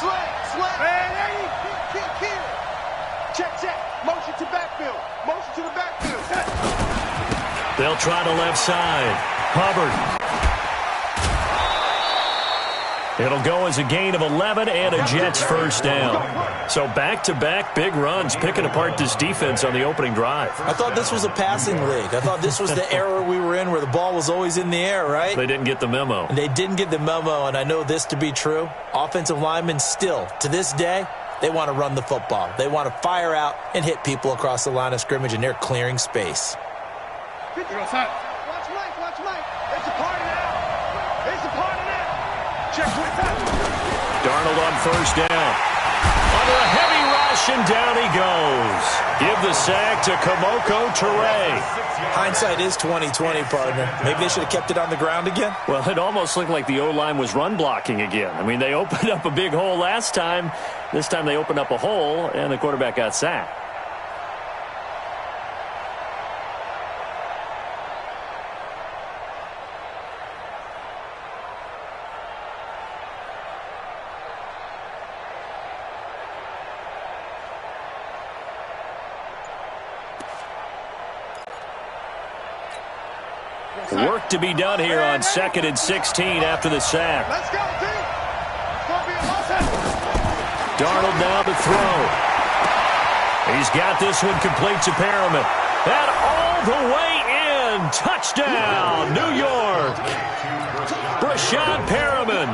Slant. Kill. Check. Motion to backfield. Motion to the backfield. They'll try the left side. Hubbard. It'll go as a gain of 11 and a Jets first down. So back-to-back big runs, picking apart this defense on the opening drive. I thought this was a passing league. I thought this was the era we were in where the ball was always in the air, right? They didn't get the memo. And they didn't get the memo, and I know this to be true. Offensive linemen still, to this day, they want to run the football. They want to fire out and hit people across the line of scrimmage, and they're clearing space. Watch Mike. It's a party now. Check. Darnold on first down. Under a heavy rush, and down he goes. Give the sack to Kamoko Toure. Hindsight is 20/20, partner. Maybe they should have kept it on the ground again. Well, it almost looked like the O-line was run blocking again. I mean, they opened up a big hole last time. This time they opened up a hole, and the quarterback got sacked. Work to be done here on 2nd and 16 after the sack. Let's go, team. Darnold now to throw. He's got this one complete to Perriman. And all the way in. Touchdown, New York. Brashad Perriman,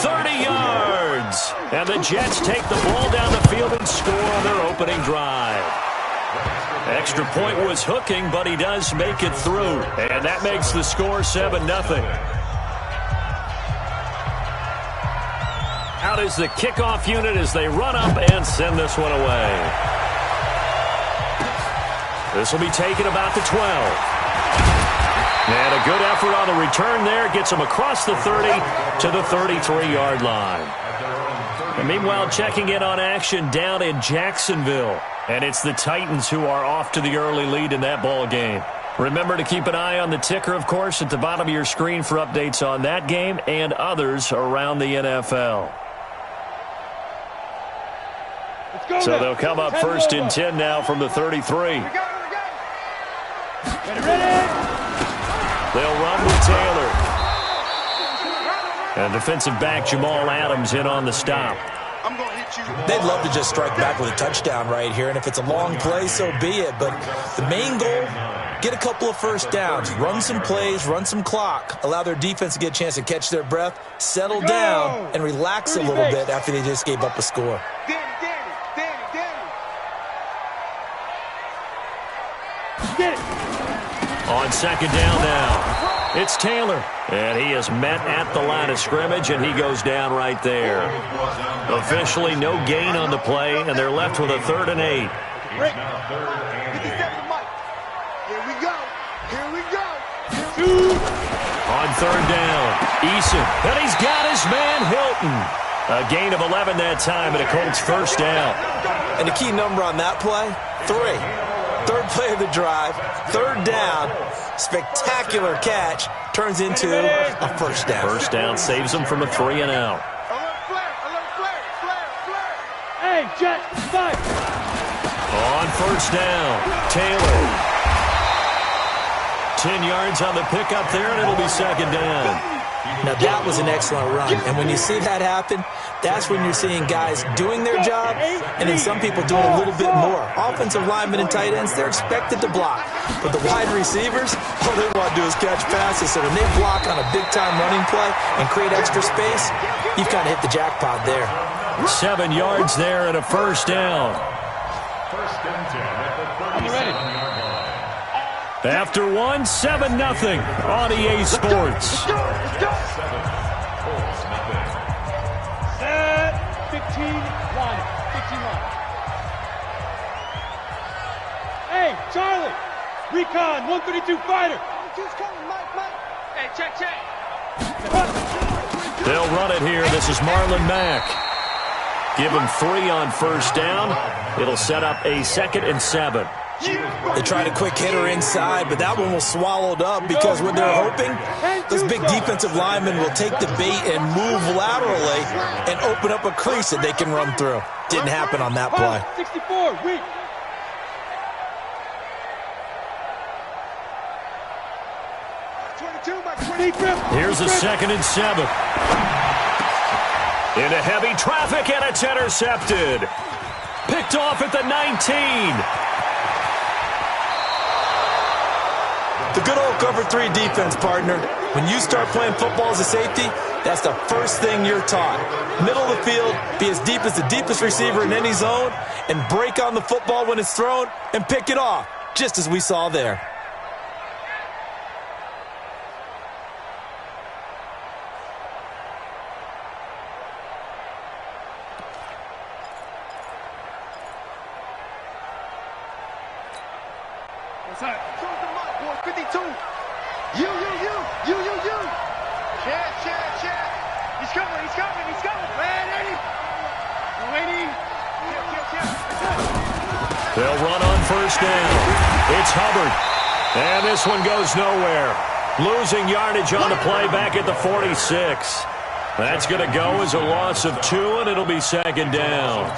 30 yards. And the Jets take the ball down the field and score on their opening drive. Extra point was hooking, but he does make it through. And that makes the score 7-0. Out is the kickoff unit as they run up and send this one away. This will be taken about the 12. And a good effort on the return there. Gets him across the 30 to the 33-yard line. And meanwhile, checking in on action down in Jacksonville. And it's the Titans who are off to the early lead in that ball game. Remember to keep an eye on the ticker, of course, at the bottom of your screen for updates on that game and others around the NFL. So they'll come up 1st and 10 now from the 33. They'll run with Taylor. And defensive back Jamal Adams in on the stop. They'd love to just strike back with a touchdown right here, and if it's a long play, so be it. But the main goal, get a couple of first downs, run some plays, run some clock, allow their defense to get a chance to catch their breath, settle down, and relax a little bit after they just gave up a score. On 2nd down now. It's Taylor, and he is met at the line of scrimmage, and he goes down right there. Officially no gain on the play, and they're left with a 3rd and 8. Here we go. On 3rd down, Eason, and he's got his man Hilton. A gain of 11 that time, and a Colts first down. And the key number on that play, 3. 3rd play of the drive, 3rd down, spectacular catch, turns into a first down. First down saves them from a 3 and out. Hey, Jet, fight. On 1st down, Taylor. 10 yards on the pickup there, and it'll be 2nd down. Now, that was an excellent run. And when you see that happen, that's when you're seeing guys doing their job and then some people doing a little bit more. Offensive linemen and tight ends, they're expected to block. But the wide receivers, all they want to do is catch passes. So when they block on a big-time running play and create extra space, you've kind of hit the jackpot there. 7 yards there and a first down. Are you ready? After 1, 7-0 on EA Sports. Set 15 line. Hey, Charlie! Recon, 132 fighter! Just coming, Mike. Hey, check. They'll run it here. This is Marlon Mack. Give him 3 on first down. It'll set up a 2nd and 7. They tried a quick hitter inside, but that one was swallowed up because what they're hoping, those big defensive linemen will take the bait and move laterally and open up a crease that they can run through. Didn't happen on that play. 64, weak. Here's a 2nd and 7. Into heavy traffic, and it's intercepted. Picked off at the 19. The good old cover 3 defense, partner. When you start playing football as a safety, that's the first thing you're taught. Middle of the field, be as deep as the deepest receiver in any zone, and break on the football when it's thrown and pick it off, just as we saw there. They'll run on 1st down. It's Hubbard. And this one goes nowhere. Losing yardage on the play back at the 46. That's going to go as a loss of 2, and it'll be 2nd down.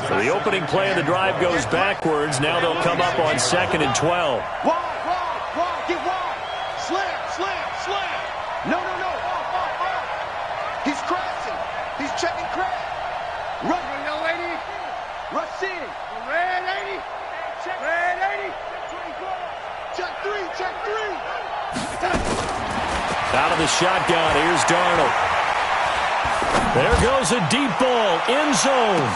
So the opening play of the drive goes backwards. Now they'll come up on 2nd and 12. Wide, get wide. Slam. No. He's crashing. He's checking crash. Run, young lady. Rush in. Red 80. Red 80. Check 3. Out of the shotgun, here's Darnold. There goes a deep ball, end zone.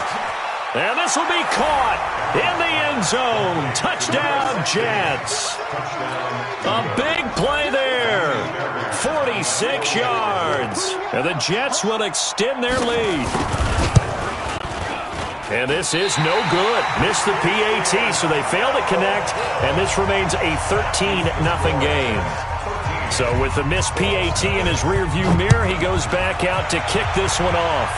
And this will be caught in the end zone. Touchdown, Jets. A big play there. 46 yards. And the Jets will extend their lead. And this is no good. Missed the PAT, so they fail to connect. And this remains a 13-0 game. So with the missed PAT in his rearview mirror, he goes back out to kick this one off.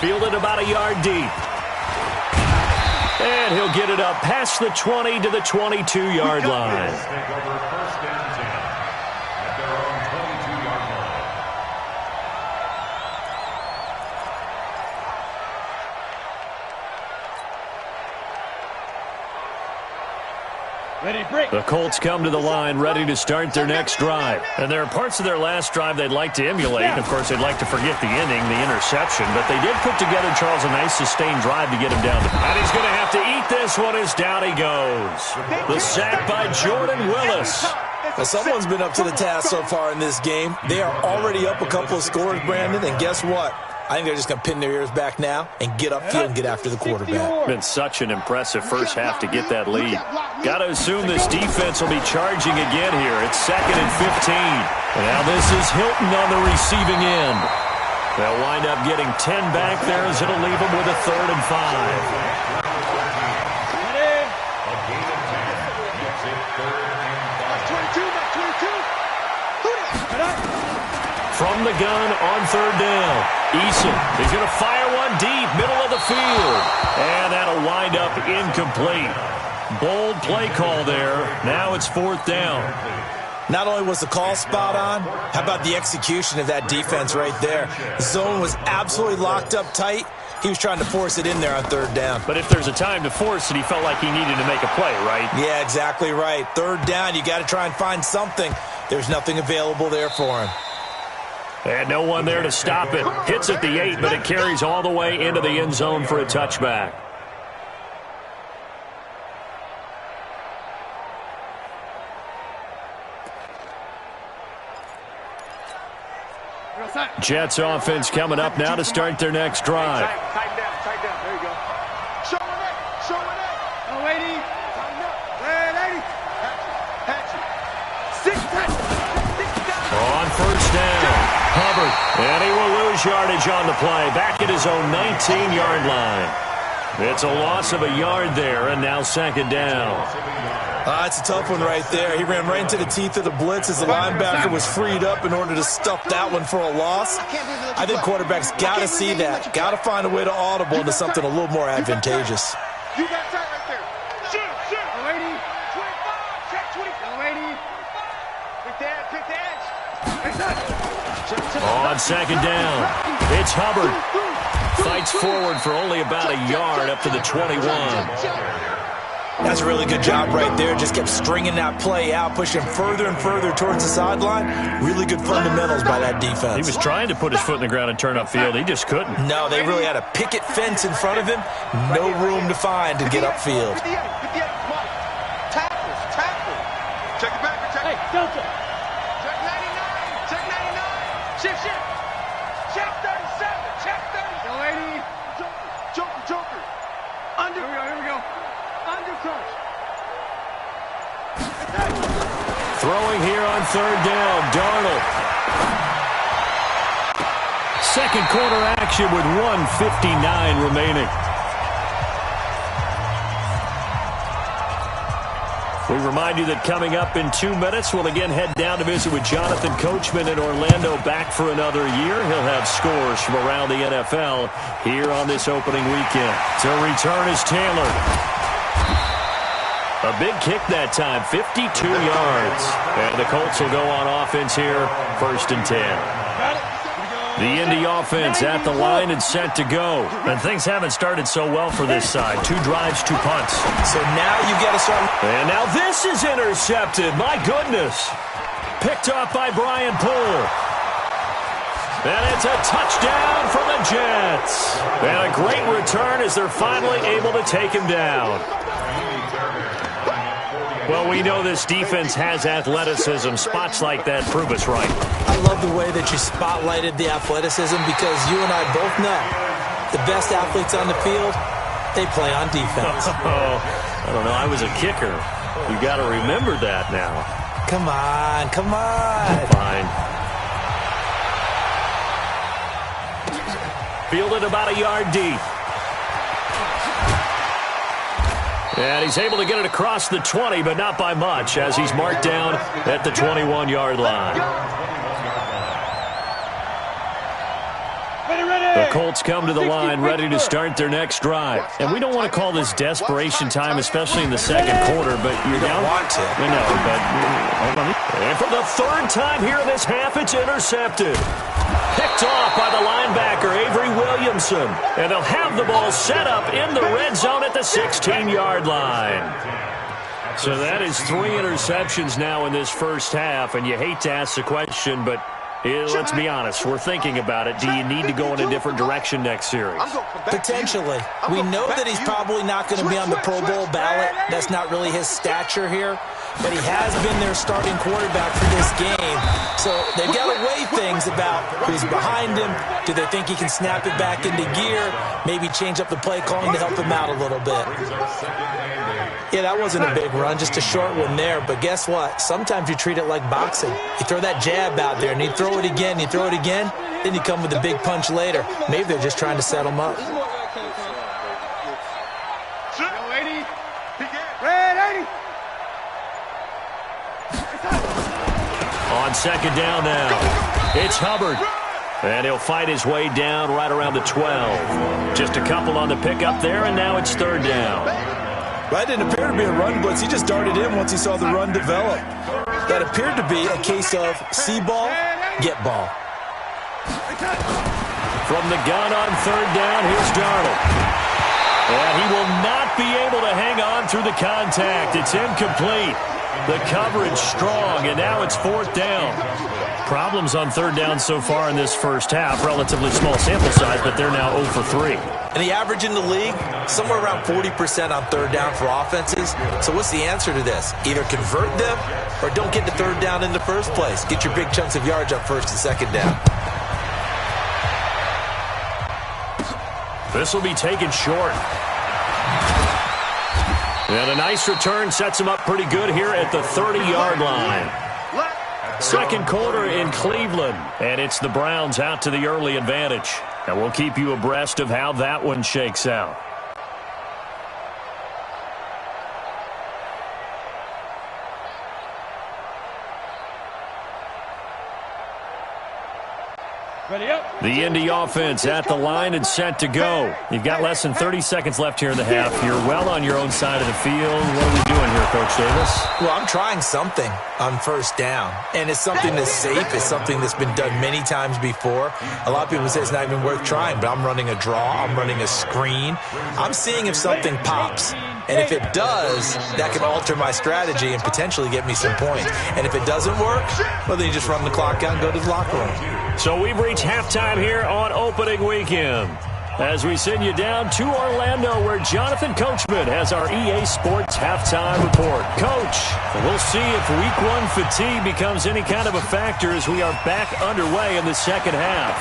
Fielded about a yard deep. And he'll get it up past the 20 to the 22-yard line. The Colts come to the line ready to start their next drive. And there are parts of their last drive they'd like to emulate. And, of course, they'd like to forget the inning, the interception. But they did put together, Charles, a nice sustained drive to get him down. And he's going to have to eat this one as down he goes. The sack by Jordan Willis. Now, someone's been up to the task so far in this game. They are already up a couple of scores, Brandon. And guess what? I think they're just going to pin their ears back now and get upfield and get after the quarterback. Been such an impressive first half to get that lead. Got to assume this defense will be charging again here. It's 2nd and 15. Now this is Hilton on the receiving end. They'll wind up getting 10 back there as it'll leave them with a 3rd and 5. From the gun on 3rd down. Eason is going to fire one deep, middle of the field. And that'll wind up incomplete. Bold play call there. Now it's 4th down. Not only was the call spot on, how about the execution of that defense right there? The zone was absolutely locked up tight. He was trying to force it in there on 3rd down. But if there's a time to force it, he felt like he needed to make a play, right? Yeah, exactly right. 3rd down, you got to try and find something. There's nothing available there for him. And no one there to stop it. Hits at the 8, but it carries all the way into the end zone for a touchback. Jets offense coming up now to start their next drive. Tighten down. There you go. Show it. Oh, 80. Tighten up. Red 80. Hatchet. 6 On 1st down, Hubbard. And he will lose yardage on the play. Back at his own 19-yard line. It's a loss of a yard there, and now 2nd down. It's a tough one right there. He ran right into the teeth of the blitz as the linebacker was freed up in order to stuff that one for a loss. I think quarterbacks got to see that. Got to find a way to audible into something a little more advantageous. You got tight right there. Shoot. Lady. 25. Check 25. Lady. Pick the edge. On second down, it's Hubbard. Fights forward for only about a yard up to the 21. That's a really good job right there. Just kept stringing that play out, pushing further and further towards the sideline. Really good fundamentals by that defense. He was trying to put his foot in the ground and turn upfield. He just couldn't. No, they really had a picket fence in front of him. No room to find to get upfield. Tackle. Check it back. Hey, Delta. Check 99. Shift. Check 37. Check 30. Yo, lady. Joker. Under. Here we go. Undercross. Throwing here on third down, Darnold. Second quarter action with 1:59 remaining. We remind you that coming up in 2 minutes, we'll again head down to visit with Jonathan Coachman in Orlando, back for another year. He'll have scores from around the NFL here on this opening weekend. To return is Taylor. A big kick that time, 52 yards. And the Colts will go on offense here, 1st and 10. The Indy offense at the line and set to go. And things haven't started so well for this side. 2 drives, 2 punts. So now you got to start. And now this is intercepted. My goodness. Picked off by Brian Poole. And it's a touchdown for the Jets. And a great return as they're finally able to take him down. Well, we know this defense has athleticism. Spots like that prove us right. I love the way that you spotlighted the athleticism because you and I both know the best athletes on the field, they play on defense. Oh, I don't know. I was a kicker. You got to remember that now. Come on. Fine. Fielded about a yard deep. And he's able to get it across the 20, but not by much, as he's marked down at the 21-yard line. The Colts come to the line ready to start their next drive. And we don't want to call this desperation time, especially in the second quarter, but you're down. Want to. I know, but and for the 3rd time here in this half, it's intercepted. Picked off by the linebacker, Avery Williamson. And they'll have the ball set up in the red zone at the 16-yard line. So that is 3 interceptions now in this first half, and you hate to ask the question, but let's be honest, we're thinking about it. Do you need to go in a different direction next series? Potentially. We know that he's probably not going to be on the Pro Bowl ballot. That's not really his stature here. But he has been their starting quarterback for this game. So they've got to weigh things about who's behind him. Do they think he can snap it back into gear? Maybe change up the play calling to help him out a little bit. Yeah, that wasn't a big run, just a short one there. But guess what? Sometimes you treat it like boxing. You throw that jab out there, and you throw it again, then you come with a big punch later. Maybe they're just trying to set him up. On second down now, it's Hubbard. And he'll fight his way down right around the 12. Just a couple on the pickup there, and now it's 3rd down. That didn't appear to be a run blitz. He just darted in once he saw the run develop. That appeared to be a case of see ball, get ball. From the gun on 3rd down, here's Darnold. And he will not be able to hang on through the contact. It's incomplete. The coverage strong, and now it's 4th down. Problems on 3rd down so far in this first half. Relatively small sample size, but they're now 0 for 3. And the average in the league, somewhere around 40% on 3rd down for offenses. So what's the answer to this? Either convert them or don't get to 3rd down in the first place. Get your big chunks of yards up 1st and 2nd down. This will be taken short. And a nice return sets him up pretty good here at the 30-yard line. Second quarter in Cleveland, and it's the Browns out to the early advantage. And we'll keep you abreast of how that one shakes out. Ready up. The Indy offense at the line and set to go. You've got less than 30 seconds left here in the half. You're well on your own side of the field. What are we doing here, Coach Davis? Well, I'm trying something on first down, and it's something that's safe. It's something that's been done many times before. A lot of people say it's not even worth trying, but I'm running a draw. I'm running a screen. I'm seeing if something pops. And if it does, that can alter my strategy and potentially get me some points. And if it doesn't work, well, then you just run the clock out and go to the locker room. So we've reached halftime here on opening weekend, as we send you down to Orlando, where Jonathan Coachman has our EA Sports halftime report. Coach, we'll see if week one fatigue becomes any kind of a factor as we are back underway in the second half.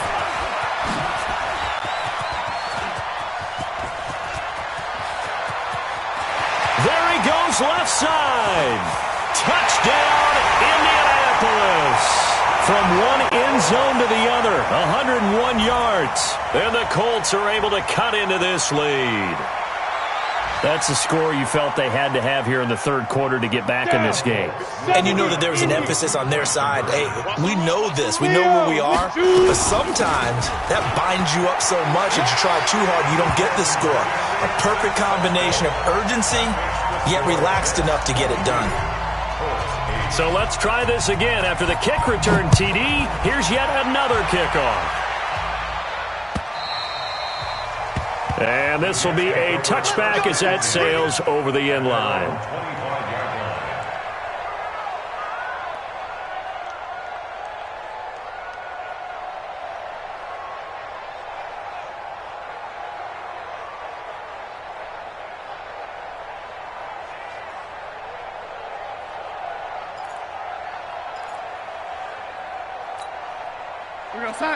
There he goes, left side. Touchdown, Indianapolis. From one end zone to the other, 101 yards. And the Colts are able to cut into this lead. That's a score you felt they had to have here in the third quarter to get back in this game. And you know that there was an emphasis on their side. Hey, we know this. We know where we are. But sometimes that binds you up so much that you try too hard, you don't get the score. A perfect combination of urgency, yet relaxed enough to get it done. So let's try this again. After the kick return TD, here's yet another kickoff. And this will be a touchback as that sails over the end line.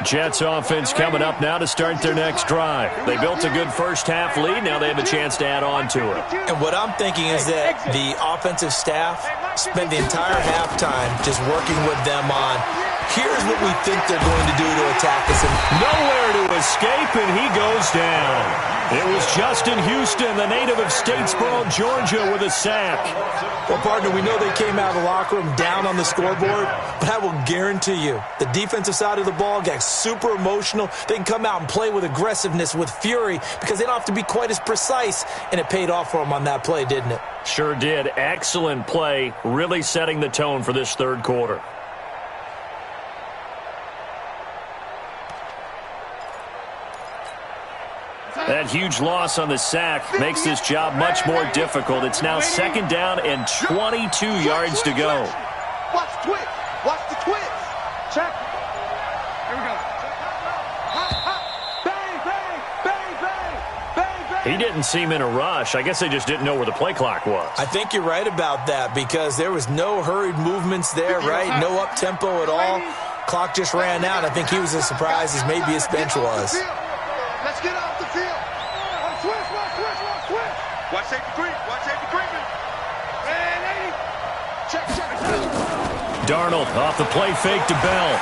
Jets offense coming up now to start their next drive. They built a good first half lead. Now they have a chance to add on to it. And what I'm thinking is that the offensive staff spent the entire halftime just working with them on, here's what we think they're going to do to attack us. And nowhere to escape, and he goes down. It was Justin Houston, the native of Statesboro, Georgia, with a sack. Well, partner, we know they came out of the locker room down on the scoreboard, but I will guarantee you the defensive side of the ball got super emotional. They can come out and play with aggressiveness, with fury, because they don't have to be quite as precise, and it paid off for them on that play, didn't it? Sure did. Excellent play, really setting the tone for this third quarter. That huge loss on the sack makes this job much more difficult. It's now second down and 22 yards to go. Watch the twist. Watch the twist. Check. Here we go. Bang, bang, bang, bang, bang, bang. He didn't seem in a rush. I guess they just didn't know where the play clock was. I think you're right about that because there was no hurried movements there, right? No up-tempo at all. Clock just ran out. I think he was as surprised as maybe his bench was. Let's get off the field. Twist, twist, twist. Watch safety creep. Watch safety creeping. And 80. Check. Darnold off the play fake to Bell.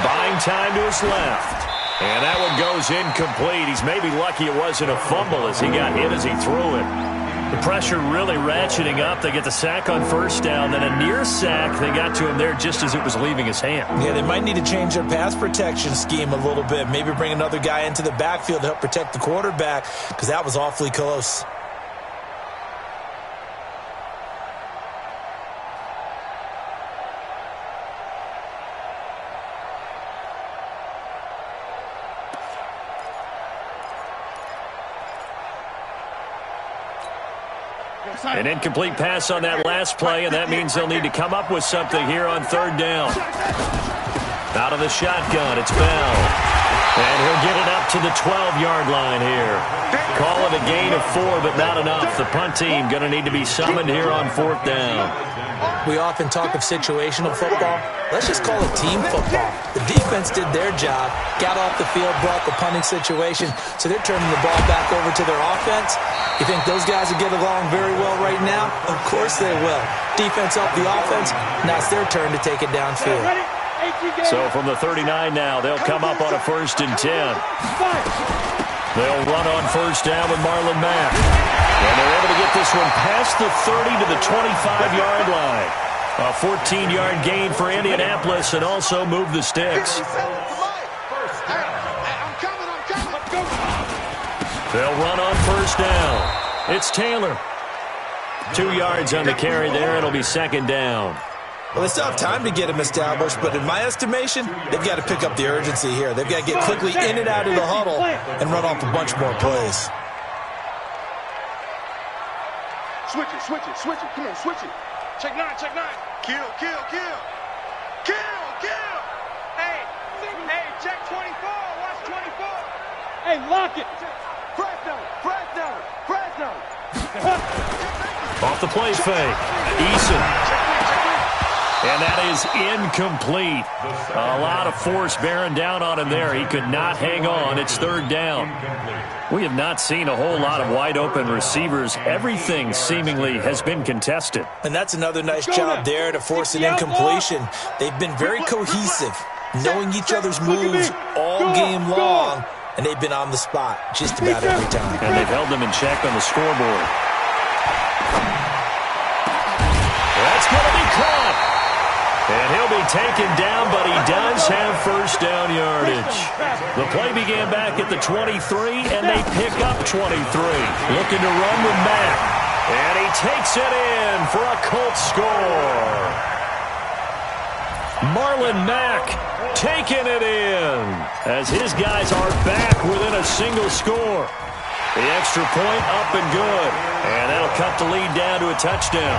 Buying time to his left. And that one goes incomplete. He's maybe lucky it wasn't a fumble as he got hit as he threw it. The pressure really ratcheting up. They get the sack on first down, then a near sack. They got to him there just as it was leaving his hand. Yeah, they might need to change their pass protection scheme a little bit. Maybe bring another guy into the backfield to help protect the quarterback because that was awfully close. An incomplete pass on that last play, and that means they'll need to come up with something here on third down. Out of the shotgun, it's Bell. And he'll get it up to the 12-yard line here. Call it a gain of 4, but not enough. The punt team going to need to be summoned here on fourth down. We often talk of situational football. Let's just call it team football. The defense did their job, got off the field, brought the punting situation, so they're turning the ball back over to their offense. You think those guys will get along very well right now? Of course they will. Defense up the offense. Now it's their turn to take it downfield. So from the 39 now, they'll come up on a 1st and 10. They'll run on first down with Marlon Mack. And they're able to get this one past the 30 to the 25-yard line. A 14-yard gain for Indianapolis and also move the sticks. They'll run on first down. It's Taylor. 2 yards on the carry there. It'll be second down. Well, they still have time to get him established, but in my estimation, they've got to pick up the urgency here. They've got to get quickly in and out of the huddle and run off a bunch more plays. Switch it, switch it, switch it. Come on, switch it. Check 9, check 9. Kill, kill, kill. Kill, kill. Hey, check 24. Watch 24. Hey, lock it. Fresno, Fresno, Fresno. Off the play fake. Eason. And that is incomplete. A lot of force bearing down on him there. He could not hang on. It's third down. We have not seen a whole lot of wide-open receivers. Everything seemingly has been contested. And that's another nice job there to force an incompletion. They've been very cohesive, knowing each other's moves all game long, and they've been on the spot just about every time. And they've held them in check on the scoreboard. That's going to be caught. And he'll be taken down, but he does have first down yardage. The play began back at the 23, and they pick up 23. Looking to run with Mack. And he takes it in for a Colts score. Marlon Mack taking it in as his guys are back within a single score. The extra point up and good. And that'll cut the lead down to a touchdown.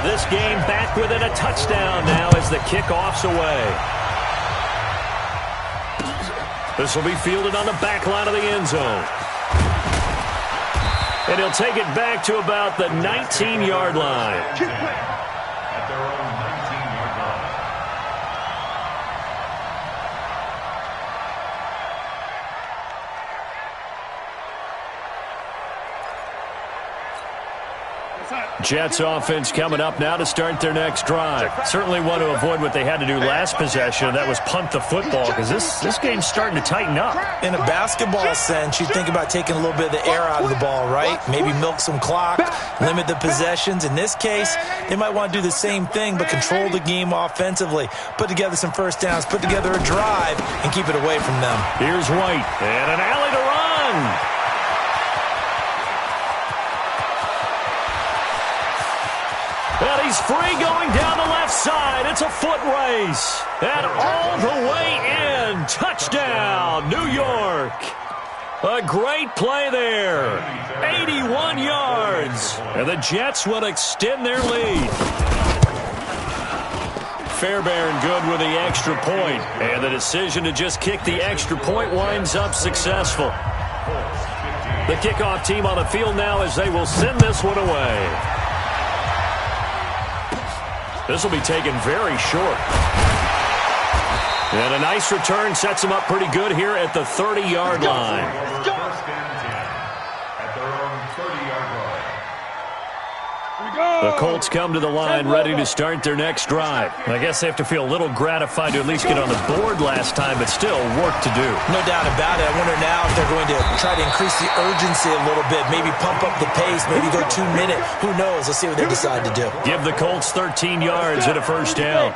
This game back within a touchdown now as the kickoff's away. This will be fielded on the back line of the end zone. And he'll take it back to about the 19-yard line. Jets offense coming up now to start their next drive. Certainly want to avoid what they had to do last possession. That was punt the football, because this game's starting to tighten up. In a basketball sense, you think about taking a little bit of the air out of the ball, right? Maybe milk some clock, limit the possessions. In this case, they might want to do the same thing, but control the game offensively. Put together some first downs, put together a drive, and keep it away from them. Here's White, and an alley to run. And he's free going down the left side. It's a foot race. And all the way in. Touchdown, New York. A great play there. 81 yards. And the Jets will extend their lead. Fairbairn good with the extra point. And the decision to just kick the extra point winds up successful. The kickoff team on the field now as they will send this one away. This will be taken very short. And a nice return sets him up pretty good here at the 30-yard line. The Colts come to the line ready to start their next drive. I guess they have to feel a little gratified to at least get on the board last time, but still work to do. No doubt about it. I wonder now if they're going to try to increase the urgency a little bit, maybe pump up the pace, maybe go 2 minute. Who knows? Let's see what they decide to do. Give the Colts 13 yards and a first down.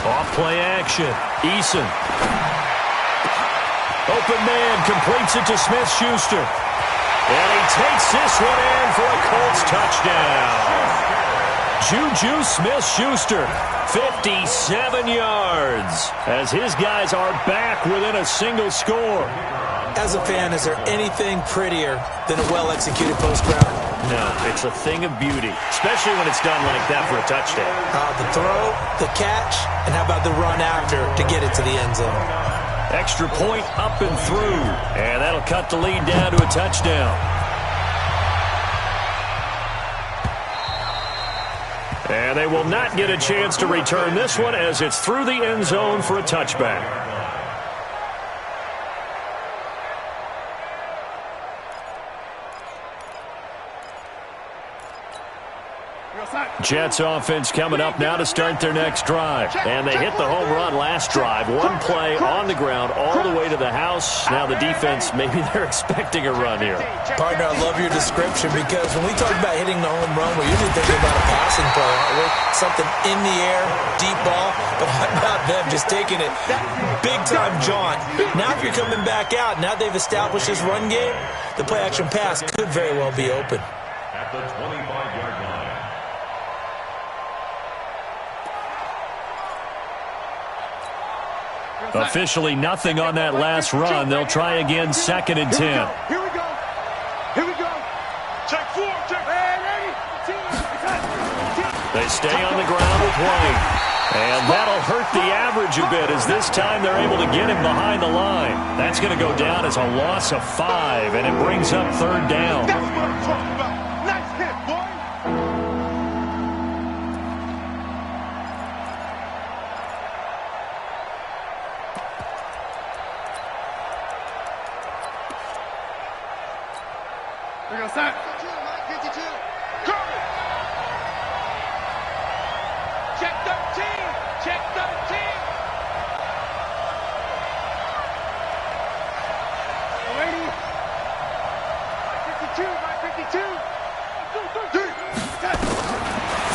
Off play action. Eason. Open man completes it to Smith-Schuster. And he takes this one in for a Colts touchdown. Juju Smith-Schuster, 57 yards, as his guys are back within a single score. As a fan, is there anything prettier than a well-executed post route? No, it's a thing of beauty, especially when it's done like that for a touchdown. The throw, the catch, and how about the run after to get it to the end zone? Extra point up and through, and that'll cut the lead down to a touchdown. And they will not get a chance to return this one as it's through the end zone for a touchback. Jets offense coming up now to start their next drive. And they hit the home run last drive. One play on the ground all the way to the house. Now the defense, maybe they're expecting a run here. Partner, I love your description because when we talk about hitting the home run, we're usually thinking about a passing play, aren't we? Something in the air, deep ball. But how about them just taking it big-time jaunt? Now if you're coming back out, now they've established this run game, the play-action pass could very well be open. At the 25-yard line. Officially nothing on that last run. They'll try again, 2nd and 10. Here we go. Here we go. Check 4. Check. They stay on the ground with Wayne. And that'll hurt the average a bit as this time they're able to get him behind the line. That's going to go down as a loss of 5, and it brings up 3rd down. That's what I'm talking about. Nice hit, boy. There goes that. 52. Curry. Check 13. Check 13. Lady. 52. 52.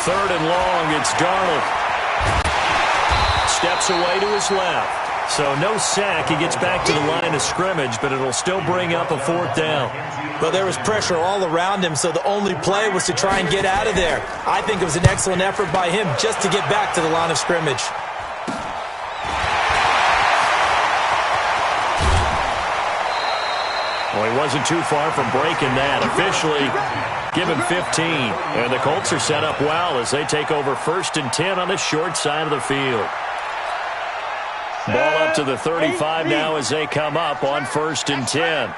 3rd and long, it's Darnold. Steps away to his left. So no sack. He gets back to the line of scrimmage, but it'll still bring up a 4th down. Well, there was pressure all around him, so the only play was to try and get out of there. I think it was an excellent effort by him just to get back to the line of scrimmage. Well, he wasn't too far from breaking that. Officially, give him 15. And the Colts are set up well as they take over 1st and 10 on the short side of the field. Ball up to the 35 now as they come up on 1st and 10.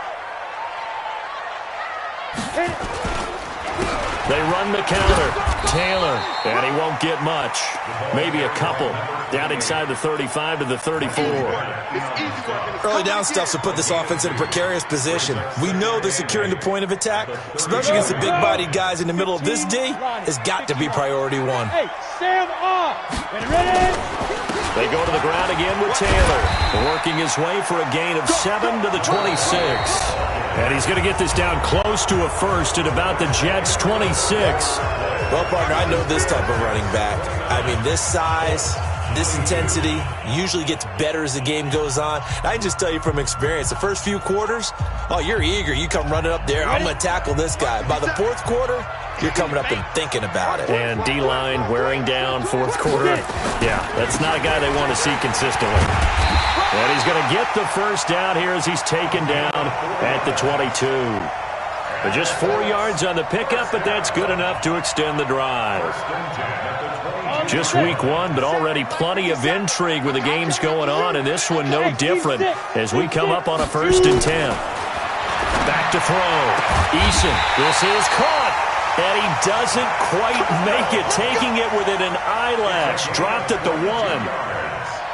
They run the counter. Taylor, and he won't get much. Maybe a couple. Down inside the 35 to the 34. Early down stuff to put this offense in a precarious position. We know they're securing the point of attack, especially against the big-bodied guys in the middle of this D, has got to be priority 1. Hey, Sam off. Ready? They go to the ground again with Taylor, working his way for a gain of 7 to the 26. And he's going to get this down close to a first at about the Jets' 26. Well, partner, I know this type of running back. I mean, this size, this intensity usually gets better as the game goes on. I can just tell you from experience, the first few quarters, oh, you're eager. You come running up there, I'm going to tackle this guy. By the 4th quarter, you're coming up and thinking about it. And D-line wearing down 4th quarter. Yeah, that's not a guy they want to see consistently. And he's going to get the first down here as he's taken down at the 22. But just 4 yards on the pickup, but that's good enough to extend the drive. Just week 1, but already plenty of intrigue with the games going on, and this one no different as we come up on a 1st and 10. Back to throw. Eason, this is caught. And he doesn't quite make it, taking it within an eyelash. Dropped at the 1.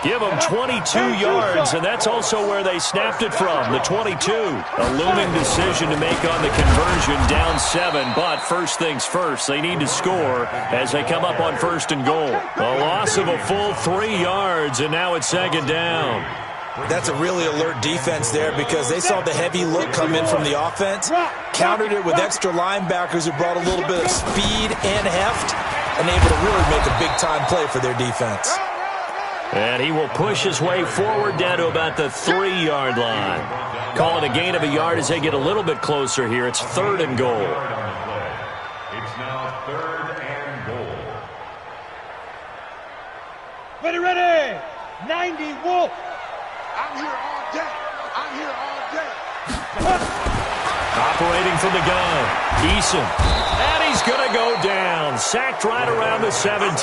Give them 22 yards, and that's also where they snapped it from, the 22. A looming decision to make on the conversion, down 7, but first things first, they need to score as they come up on 1st and goal. A loss of a full 3 yards, and now it's 2nd down. That's a really alert defense there because they saw the heavy look come in from the offense, countered it with extra linebackers who brought a little bit of speed and heft, and able to really make a big-time play for their defense. And he will push his way forward down to about the 3-yard line. Call it a gain of a yard as they get a little bit closer here. It's 3rd and goal. It's now 3rd and goal. Ready. 90 Wolf. I'm here all day. I'm here all day. Operating from the gun, Eason. And he's going to go down. Sacked right around the 17.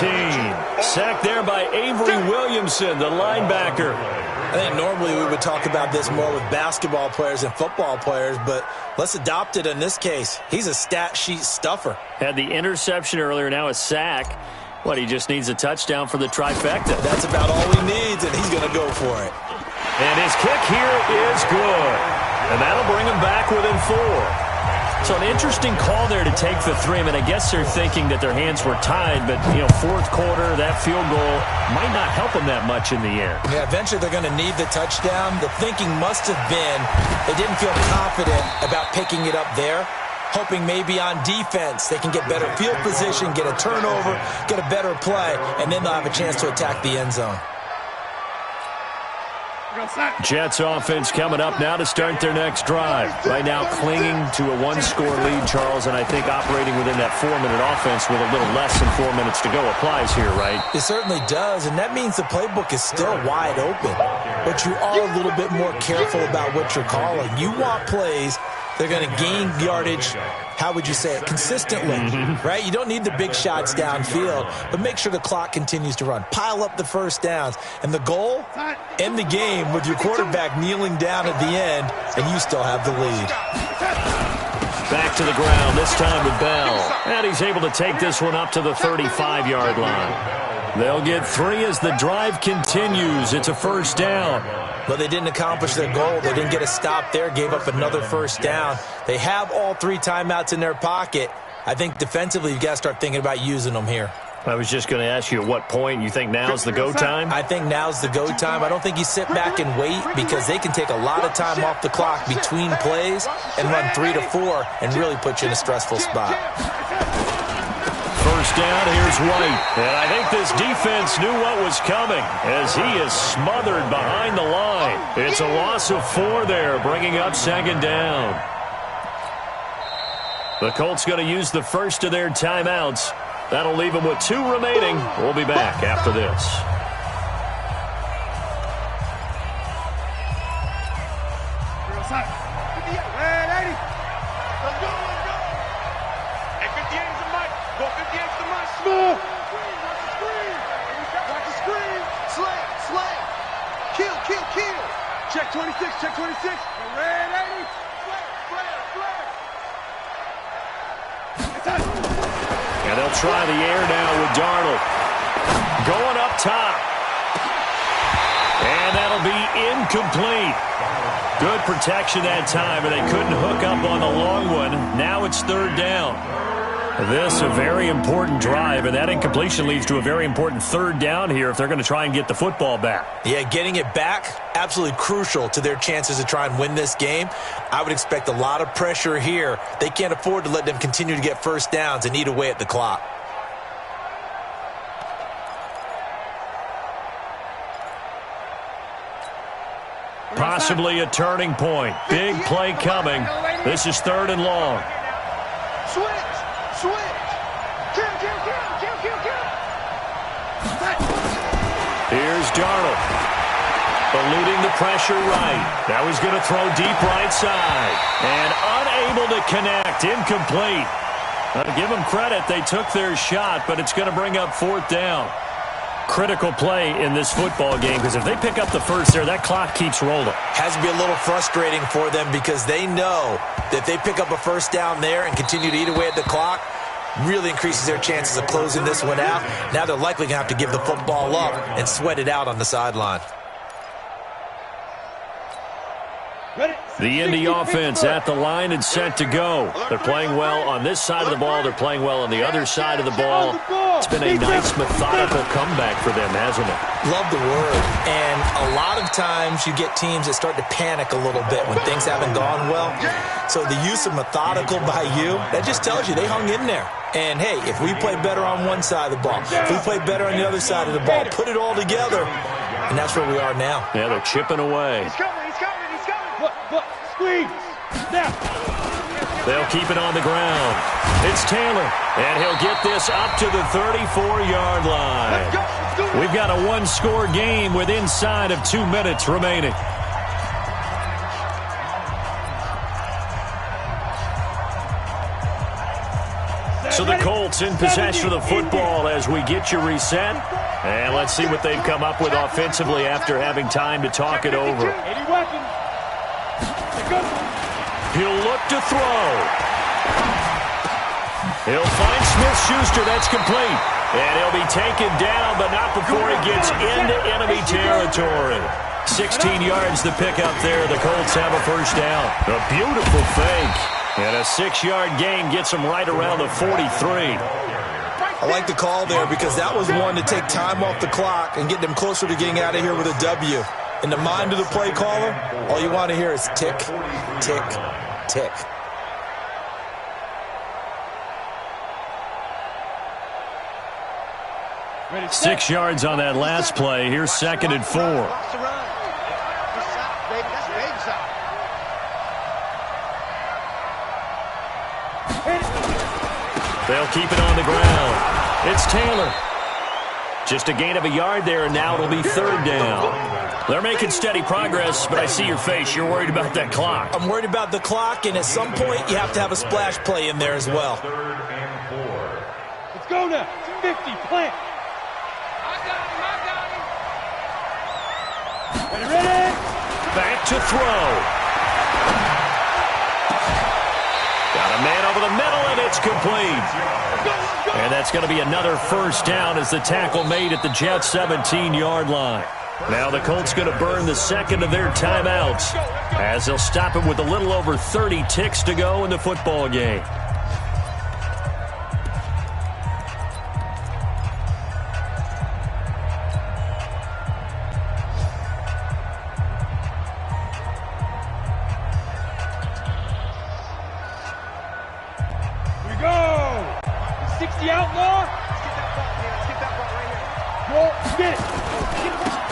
Sacked there by Avery Williamson, the linebacker. I think normally we would talk about this more with basketball players and football players, but let's adopt it in this case. He's a stat sheet stuffer. Had the interception earlier, now a sack. What, he just needs a touchdown for the trifecta. That's about all he needs, and he's going to go for it. And his kick here is good. And that'll bring him back within 4. So an interesting call there to take the 3. I mean, I guess they're thinking that their hands were tied, but, fourth quarter, that field goal might not help them that much in the air. Yeah, eventually they're going to need the touchdown. The thinking must have been they didn't feel confident about picking it up there, hoping maybe on defense they can get better field position, get a turnover, get a better play, and then they'll have a chance to attack the end zone. Jets offense coming up now to start their next drive. Right now clinging to a 1-score lead, Charles, and I think operating within that 4-minute offense with a little less than 4 minutes to go applies here, right? It certainly does, and that means the playbook is still wide open. But you are a little bit more careful about what you're calling. You want plays they're going to gain yardage, how would you say it, consistently, right? You don't need the big shots downfield, but make sure the clock continues to run. Pile up the first downs. And the goal, end the game with your quarterback kneeling down at the end, and you still have the lead. Back to the ground, this time with Bell. And he's able to take this one up to the 35-yard line. They'll get 3 as the drive continues. It's a first down. But they didn't accomplish their goal. They didn't get a stop there, gave up another first down. They have all 3 timeouts in their pocket. I think defensively you've got to start thinking about using them here. I was just going to ask you at what point you think now's the go time? I think now's the go time. I don't think you sit back and wait because they can take a lot of time off the clock between plays and run 3 to 4 and really put you in a stressful spot. First down, here's White. And I think this defense knew what was coming as he is smothered behind the line. It's a loss of 4 there, bringing up second down. The Colts going to use the first of their timeouts. That'll leave them with 2 remaining. We'll be back after this. Check 26, check 26. Red 80. And they'll try the air now with Darnold. Going up top. And that'll be incomplete. Good protection that time, but they couldn't hook up on the long one. Now it's third down. This a very important drive, and that incompletion leads to a very important third down here if they're going to try and get the football back. Yeah, getting it back, absolutely crucial to their chances to try and win this game. I would expect a lot of pressure here. They can't afford to let them continue to get first downs and eat away at the clock. Possibly a turning point. Big play coming. This is third and long. Switch. Here's Darnold. Eluding the pressure right. Now he's going to throw deep right side. And unable to connect. Incomplete. I'll give them credit. They took their shot, but it's going to bring up fourth down. Critical play in this football game because if they pick up the first there, that clock keeps rolling. Has to be a little frustrating for them because they know that if they pick up a first down there and continue to eat away at the clock, really increases their chances of closing this one out. Now they're likely going to have to give the football up and sweat it out on the sideline. The Indy offense at the line and set to go. They're playing well on this side of the ball. They're playing well on the other side of the ball. It's been a nice, methodical comeback for them, hasn't it? Love the word. And a lot of times you get teams that start to panic a little bit when things haven't gone well. So the use of methodical by you, that just tells you they hung in there. And, hey, if we play better on one side of the ball, if we play better on the other side of the ball, put it all together, and that's where we are now. Yeah, they're chipping away. He's coming. Look, squeeze. Now. They'll keep it on the ground. It's Taylor, and he'll get this up to the 34-yard line. Let's go. We've got a one-score game with inside of 2 minutes remaining. So the Colts in possession of the football as we get you reset. And let's see what they've come up with offensively after having time to talk it over. He'll look to throw. He'll find Smith-Schuster. That's complete. And he'll be taken down, but not before he gets into enemy territory. 16 yards to pick up there. The Colts have a first down. A beautiful fake. And a 6-yard gain gets him right around the 43. I like the call there because that was one to take time off the clock and get them closer to getting out of here with a W. In the mind of the play caller, all you want to hear is tick, tick, tick. Ready, 6 yards on that last play. Here's 2nd and 4. They'll keep it on the ground. It's Taylor. Just a gain of a yard there, and now it'll be 3rd down. They're making steady progress, but I see your face. You're worried about that clock. I'm worried about the clock, and at some point, you have to have a splash play in there as well. 3rd and 4. Let's go now. 50, plant. Ready? Back to throw. Got a man over the middle, and it's complete. And that's going to be another 1st down as the tackle made at the Jets' 17-yard line. Now the Colts going to burn the 2nd of their timeouts as they'll stop it with a little over 30 ticks to go in the football game.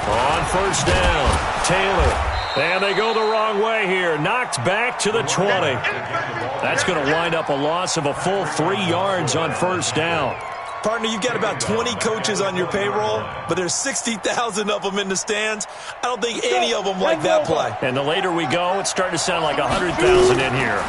On 1st down, Taylor. And they go the wrong way here. Knocked back to the 20. That's going to wind up a loss of a full 3 yards on 1st down. Partner, you've got about 20 coaches on your payroll, but there's 60,000 of them in the stands. I don't think any of them like that play. And the later we go, it's starting to sound like 100,000 in here.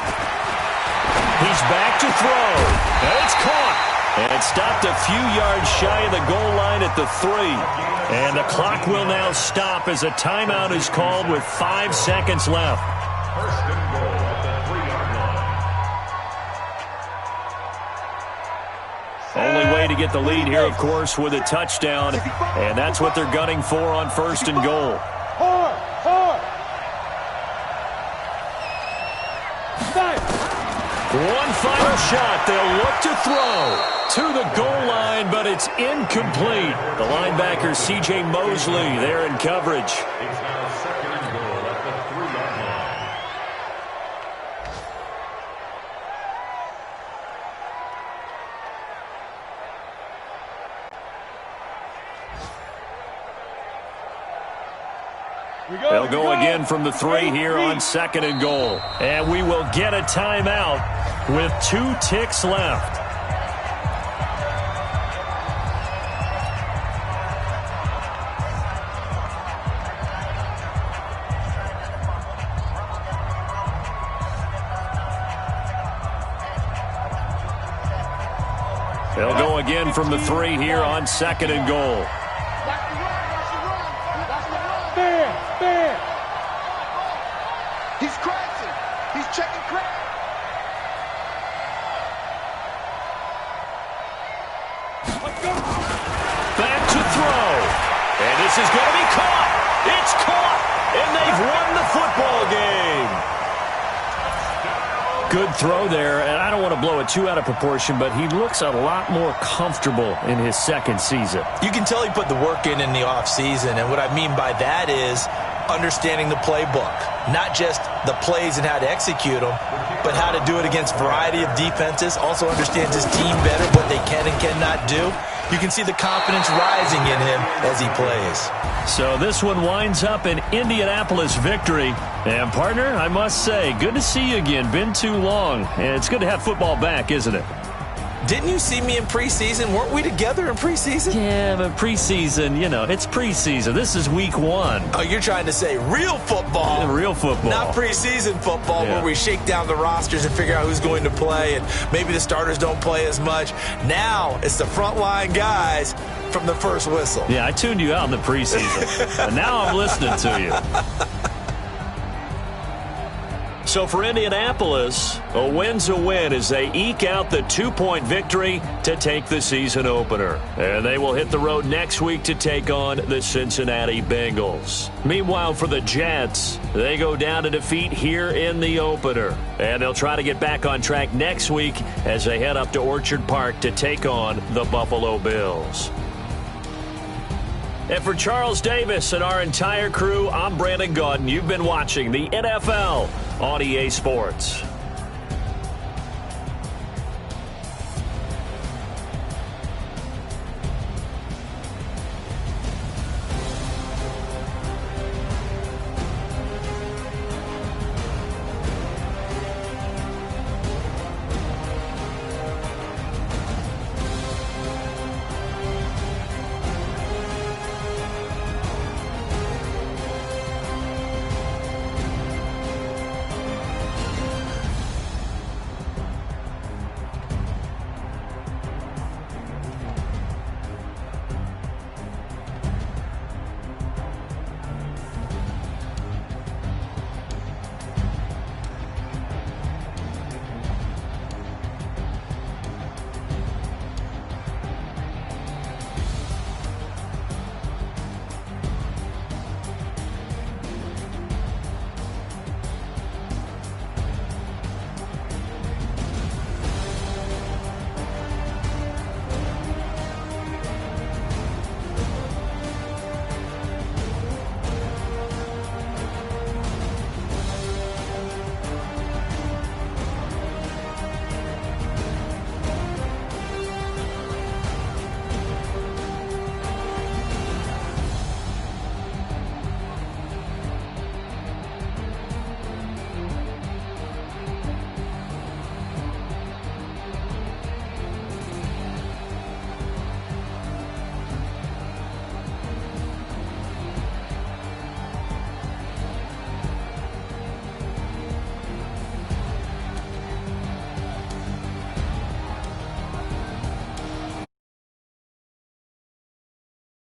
He's back to throw. And it's caught. And it stopped a few yards shy of the goal line at the 3. And the clock will now stop as a timeout is called with 5 seconds left. 1st and goal at the 3-yard line. Only way to get the lead here, of course, with a touchdown. And that's what they're gunning for on 1st and goal. One final shot. They'll look to throw to the goal line, but it's incomplete. The linebacker, C.J. Mosley, there in coverage. It's now 2nd and goal at the 3-yard line. They'll go again from the 3 here on 2nd and goal. And we will get a timeout with 2 ticks left. They'll go again from the 3 here on 2nd and goal. He's crashing. He's checking crack. Back to throw. And this is going to be caught. It's caught. And they've won the football game. Good throw there. And I don't want to blow it too out of proportion, but he looks a lot more comfortable in his 2nd season. You can tell he put the work in the offseason. And what I mean by that is understanding the playbook. Not just the plays and how to execute them, but how to do it against a variety of defenses. Also understands his team better, what they can and cannot do. You can see the confidence rising in him as he plays. So this one winds up an Indianapolis victory. And, partner, I must say, good to see you again. Been too long. And it's good to have football back, isn't it? Didn't you see me in preseason? Weren't we together in preseason? Yeah, but preseason, you know, it's preseason. This is week 1. Oh, you're trying to say real football. Yeah, real football. Not preseason football where we shake down the rosters and figure out who's going to play, and maybe the starters don't play as much. Now it's the frontline guys from the first whistle. Yeah, I tuned you out in the preseason. And now I'm listening to you. So for Indianapolis, a win's a win as they eke out the 2-point victory to take the season opener. And they will hit the road next week to take on the Cincinnati Bengals. Meanwhile, for the Jets, they go down to defeat here in the opener. And they'll try to get back on track next week as they head up to Orchard Park to take on the Buffalo Bills. And for Charles Davis and our entire crew, I'm Brandon Gaudin. You've been watching the NFL on EA Sports.